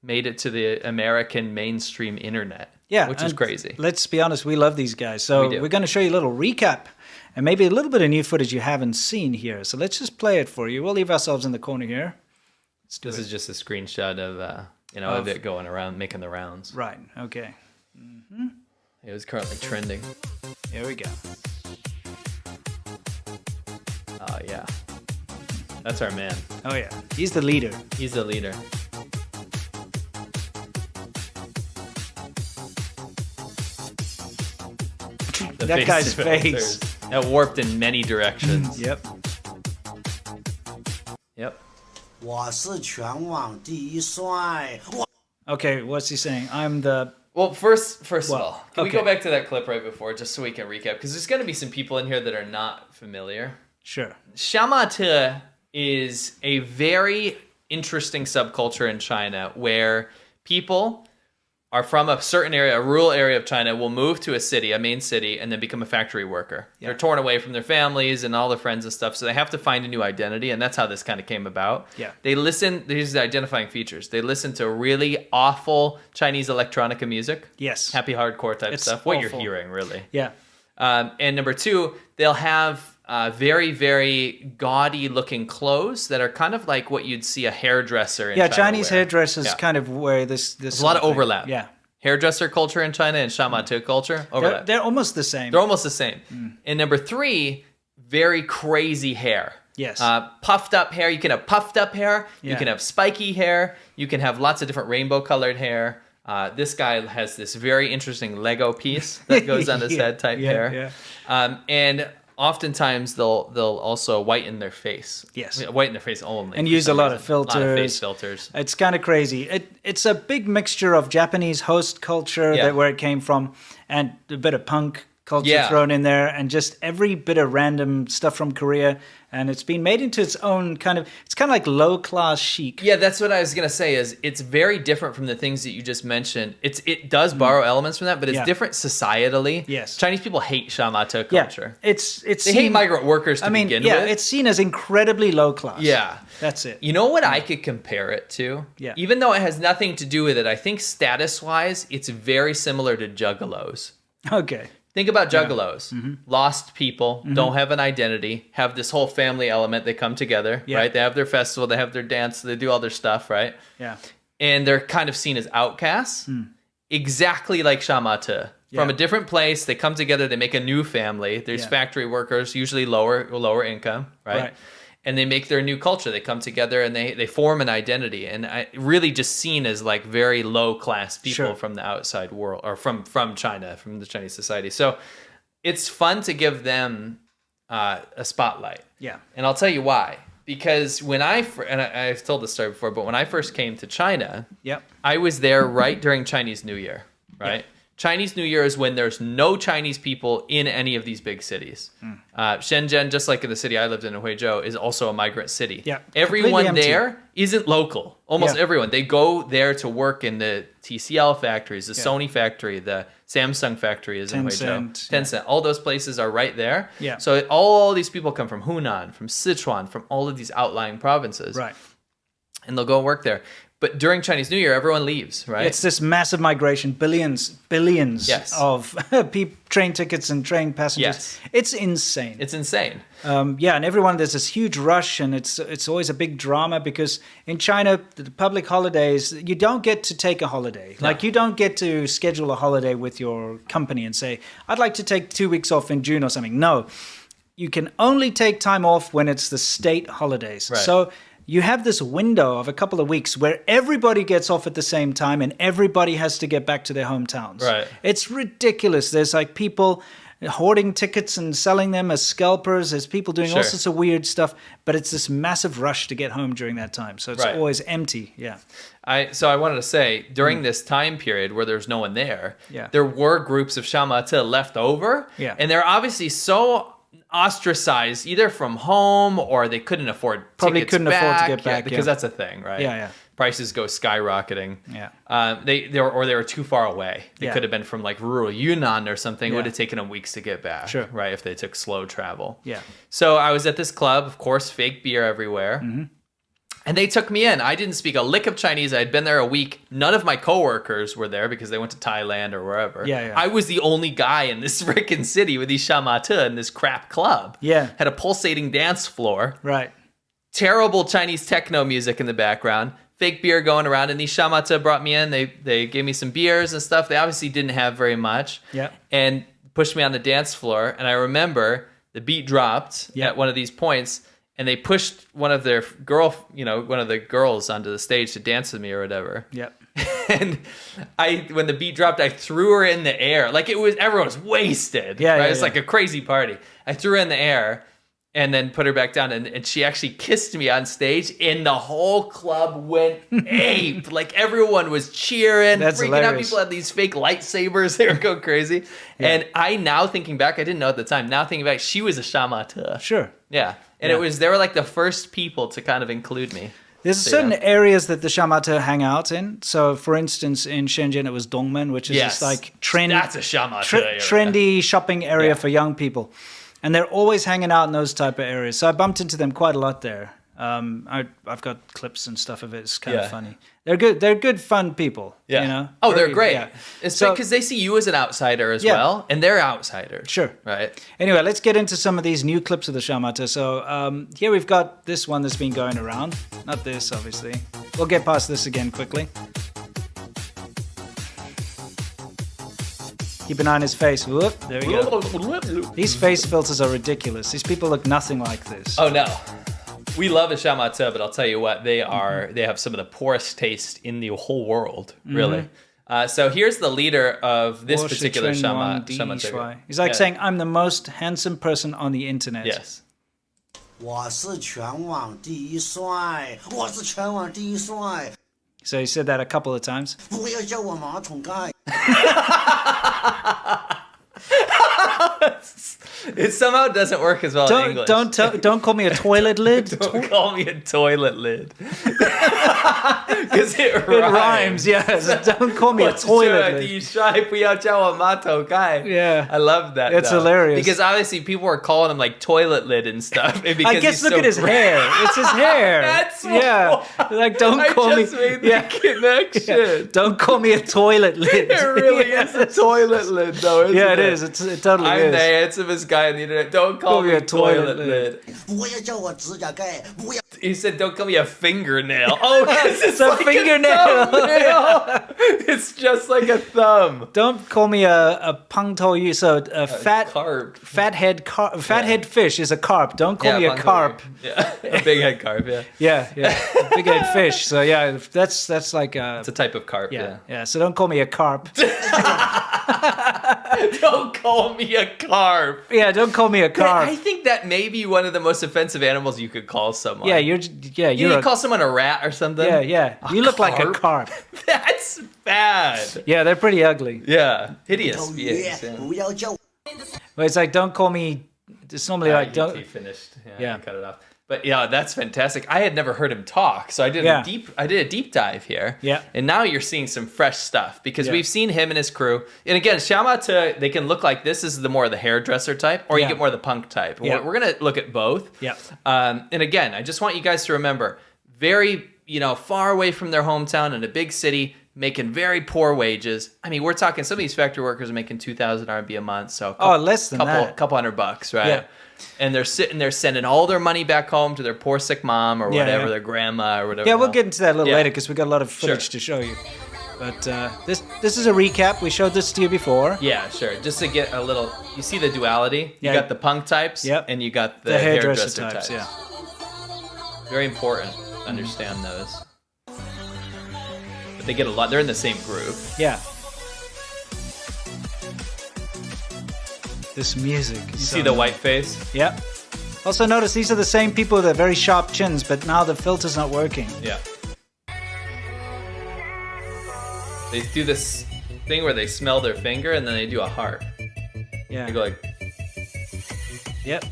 made it to the American mainstream internet. Yeah, which is crazy. Let's be honest, we love these guys. So we're going to show you a little recap and maybe a little bit of new footage you haven't seen here. So let's just play it for you. We'll leave ourselves in the corner here. This is just a screenshot of it going around, making the rounds. Right. Okay. Mm-hmm. It was currently trending. Here we go. Oh yeah, that's our man. Oh yeah, he's the leader. He's the leader. That guy's face. That warped in many directions. Yep. Yep. Okay, what's he saying? I'm the... Well, first of all, can we go back to that clip right before just so we can recap? Because there's going to be some people in here that are not familiar. Sure. Shamato is a very interesting subculture in China where people are from a certain area, a rural area of China, will move to a city, a main city, and then become a factory worker. Yeah. They're torn away from their families and all their friends and stuff, so they have to find a new identity, and that's how this kind of came about. Yeah. These are the identifying features. They listen to really awful Chinese electronica music. Yes. Happy hardcore type stuff. What you're hearing, really. Yeah. And number two, they'll have very, very gaudy-looking clothes that are kind of like what you'd see a hairdresser in China Chinese wear. hairdressers kind of wear this. There's a lot of overlap. Yeah. Hairdresser culture in China and shamato culture, overlap. They're almost the same. They're almost the same. And number three, very crazy hair. Yes. Puffed up hair. You can have puffed up hair. Yeah. You can have spiky hair. You can have lots of different rainbow-colored hair. This guy has this very interesting Lego piece that goes on his head type hair. Yeah. And oftentimes they'll also whiten their face. Yes. Whiten their face only. And use a lot of filters. A lot of face filters. It's kind of crazy. It's a big mixture of Japanese host culture, where it came from, and a bit of punk culture thrown in there, and just every bit of random stuff from Korea. And it's been made into its own it's kind of like low-class chic. Yeah, that's what I was going to say, is it's very different from the things that you just mentioned. It does borrow elements from that, but it's different societally. Yes. Chinese people hate shamato culture. Yeah, they hate migrant workers to begin with. It's seen as incredibly low-class. Yeah. That's it. You know what I could compare it to? Yeah. Even though it has nothing to do with it, I think status-wise, it's very similar to juggalos. Okay. Think about juggalos. Yeah. Lost people, don't have an identity, have this whole family element. They come together, right? They have their festival, they have their dance, they do all their stuff, right? Yeah. And they're kind of seen as outcasts, exactly like shamato. From a different place, they come together, they make a new family. There's factory workers, usually lower income, right? And they make their new culture. They come together and they form an identity, and really just seen as like very low class people from the outside world, or from China, from the Chinese society. So it's fun to give them a spotlight. Yeah, and I'll tell you why. Because when I've told this story before, but when I first came to China, I was there right during Chinese New Year, right? Chinese New Year is when there's no Chinese people in any of these big cities. Shenzhen, just like in the city I lived in Huizhou, is also a migrant city. Yeah, everyone there isn't local. Almost everyone. They go there to work in the TCL factories, the Sony factory, the Samsung factory is in Huizhou. Tencent. All those places are right there. Yeah. So all these people come from Hunan, from Sichuan, from all of these outlying provinces. Right. And they'll go work there. But during Chinese New Year, everyone leaves, right? It's this massive migration, billions of train tickets and train passengers. Yes. It's insane. It's insane. And everyone, there's this huge rush, and it's always a big drama because in China, the public holidays, you don't get to take a holiday. No. Like, you don't get to schedule a holiday with your company and say, I'd like to take 2 weeks off in June or something. No, you can only take time off when it's the state holidays. Right. So you have this window of a couple of weeks where everybody gets off at the same time and everybody has to get back to their hometowns. Right. It's ridiculous. There's like people hoarding tickets and selling them as scalpers. There's people doing all sorts of weird stuff, but it's this massive rush to get home during that time. So it's always empty. Yeah. So I wanted to say, during this time period where there's no one there, there were groups of shamato left over. Yeah. And they're obviously so ostracized either from home, or they couldn't afford afford to get back because that's a thing, right? Yeah. Prices go skyrocketing. Yeah. They were too far away. They could have been from like rural Yunnan or something. It would have taken them weeks to get back. Sure. Right, if they took slow travel. Yeah. So I was at this club, of course, fake beer everywhere. And they took me in. I didn't speak a lick of Chinese. I had been there a week. None of my coworkers were there because they went to Thailand or wherever. Yeah. I was the only guy in this freaking city with these shamato in this crap club. Yeah. Had a pulsating dance floor. Right. Terrible Chinese techno music in the background. Fake beer going around. And these shamato brought me in. They gave me some beers and stuff. They obviously didn't have very much. Yeah. And pushed me on the dance floor. And I remember the beat dropped at one of these points. And they pushed one of the girls onto the stage to dance with me or whatever. Yep. And when the beat dropped, I threw her in the air. Like everyone was wasted. Yeah, right? yeah, It's like a crazy party. I threw her in the air and then put her back down. And she actually kissed me on stage. And the whole club went ape. Like everyone was cheering, That's freaking hilarious. out. People had these fake lightsabers. They were going crazy. Yeah. And I now thinking back, I didn't know at the time. Now thinking back, she was a shamato. Sure. Yeah. And they were like the first people to kind of include me. There's certain areas that the shamato hang out in. So, for instance, in Shenzhen, it was Dongmen, which is just like That's a shamato area. trendy shopping area for young people. And they're always hanging out in those type of areas. So I bumped into them quite a lot there. I've got clips and stuff of it. It's kind of funny. They're good. They're good, fun people. Yeah. You know? Oh, they're great. Yeah. It's So- because they see you as an outsider as well, and they're outsiders. Sure. Right. Anyway, let's get into some of these new clips of the shamato. So here we've got this one that's been going around. Not this, obviously. We'll get past this again quickly. Keep an eye on his face. Whoop, there we go. These face filters are ridiculous. These people look nothing like this. Oh no. We love a shamato, but I'll tell you what, they have some of the poorest taste in the whole world, really. So here's the leader of this particular shamato. He's like saying, I'm the most handsome person on the internet. Yes. 我是全网第一帅，我是全网第一帅， So he said that a couple of times. 不要叫我马桶盖。 It somehow doesn't work as well in English. Don't call me a toilet lid. Don't call me a toilet lid. Because it rhymes. It rhymes, yes. Don't call me a toilet lid. Yeah. I love that. It's though. hilarious. Because obviously people were calling him like toilet lid and stuff. And because I guess he's look so at his great. hair. It's his hair. That's yeah. Like don't call I me. just made the connection. Don't call me a toilet lid. It really is a toilet lid, though, isn't Yeah, it? it is. It totally I'm is. the handsomest guy on the internet. Don't call me a toilet lid. 不要叫我指甲盖，不要。 He said, "Don't call me a fingernail." Oh, 'cause it's a like fingernail. A thumbnail. It's just like a thumb. Don't call me a pangtou yu. So a Carp. fathead fish is a carp. Don't call me a carp. Yeah, a big head carp. Yeah, Yeah, a big head fish. So yeah, that's like it's a type of carp. yeah. So don't call me a carp. Don't call me a carp. Yeah, don't call me a carp. I think that may be one of the most offensive animals you could call someone. Yeah, you you're call someone a rat or something. yeah. You look like a carp. That's bad. Yeah, they're pretty ugly. Yeah, hideous 讨 beings. 厌， Yeah. 不要叫我。 But it's like don't call me. It's normally like He don't. finished. Yeah. Cut it off. But yeah, that's fantastic. I had never heard him talk, so I did a deep dive here. Yeah. And now you're seeing some fresh stuff because Yeah. we've seen him and his crew. And again, shamato, they can look like this is the more of the hairdresser type, or you Yeah. get more of the punk type. Yeah. We're gonna look at both. Yeah. And again, I just want you guys to remember, very far away from their hometown in a big city, making very poor wages. I mean, we're talking some of these factory workers are making 2,000 RMB a month, so less than that. couple $100, right? Yeah. And they're sitting there sending all their money back home to their poor sick mom or whatever, yeah. their grandma or whatever. Yeah, we'll get into that a little Yeah. later because we got a lot of footage to show you. But this is a recap. We showed this to you before. Yeah, sure. Just to get a little, you see the duality. You Yeah. got the punk types, and you got the hairdresser types. Yeah. Very important to understand those. But they get a lot. They're in the same group. Yeah. This music. You see the white face? Yeah. Also notice these are the same people with the very sharp chins, but now the filter's not working. Yeah. They do this thing where they smell their finger and then they do a heart. Yeah. They go like Yep.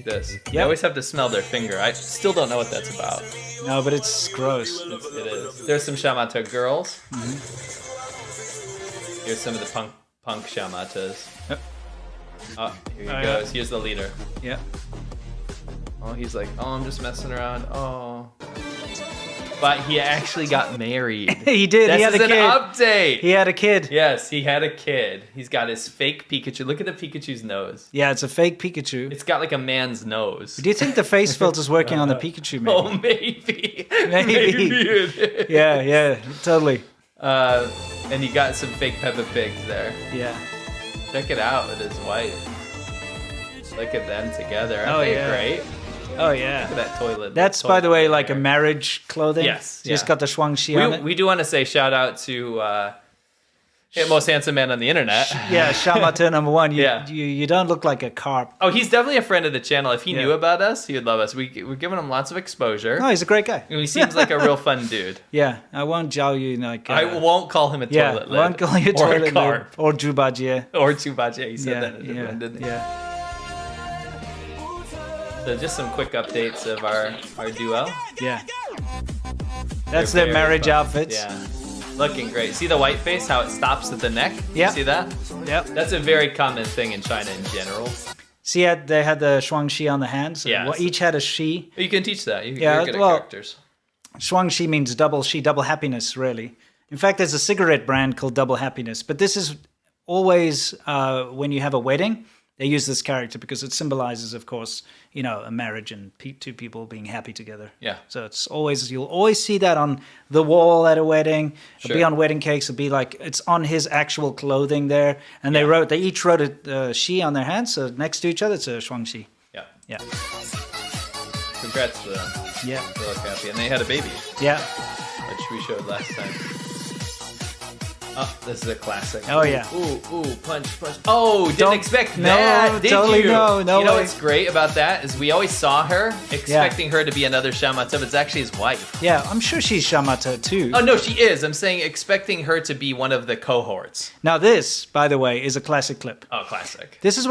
this. They Yep. always have to smell their finger. I still don't know what that's about. No, but it's gross. It is. There's some shamato girls. Here's some of the punk shamatos. Yep. Oh, here he Oh, goes. yeah. Here's the leader. Yeah. Oh, he's like, oh, I'm just messing around. Oh. but he actually got married. He did. This He had is a an kid. update. He had a kid. Yes, he had a kid. He's got his fake Pikachu. Look at the Pikachu's nose. Yeah, it's a fake Pikachu. It's got like a man's nose. Do you think the face filter's working on the Pikachu? Maybe? Oh, maybe. Maybe. it is. Yeah, totally. And he got some fake Peppa Pigs there. Yeah. Check it out with his wife. Look at them together. Aren't Oh, they yeah. great? Oh, yeah. Look at that toilet. That's, by the way, like a marriage clothing. Yes, Just yeah. got the Shuangxi on it. We do want to say shout out to most handsome man on the internet. Yeah, shamato number one. Yeah. You don't look like a carp. Oh, he's definitely a friend of the channel. If he Yeah. knew about us, he would love us. We're giving him lots of exposure. No, he's a great guy. And he seems like a real fun dude. Yeah, I won't jiao you like... I won't call him a yeah, toilet lid. won't call you a or toilet a carp. lid. Or jubajie. Or Chubache. He said Yeah, that in the one, didn't he? yeah. So just some quick updates of our duo. Yeah. That's They're their very marriage fun. outfits. Yeah. Looking great. See the white face, how it stops at the neck? Yeah. See that? Yep. That's a very common thing in China in general. See, they had the Shuangxi on the hands. Yes. Each had a shi. You can teach that. Yeah, You're good at well- characters. Shuangxi means double shi, double happiness, really. In fact, there's a cigarette brand called Double Happiness. But this is always when you have a wedding, they use this character because it symbolizes, of course, a marriage and two people being happy together. Yeah. So you'll always see that on the wall at a wedding. It'll be Sure. on wedding cakes. It'll be like it's on his actual clothing there. And they each wrote a shi on their hands. So next to each other, it's a Shuangxi. Yeah. Yeah. Congrats to them. Yeah. They look happy. And they had a baby, Yeah. which we showed last time. Oh, this is a classic. Oh, yeah. Ooh, punch. Oh, didn't Don't- expect no, that, did totally you? no You know way. what's great about that is we always saw her expecting her to be another shamato, but it's actually his wife. Yeah. I'm sure she's shamato too. Oh, no, she is. I'm saying expecting her to be one of the cohorts. Now this, by the way, is a classic clip. Oh, classic. This is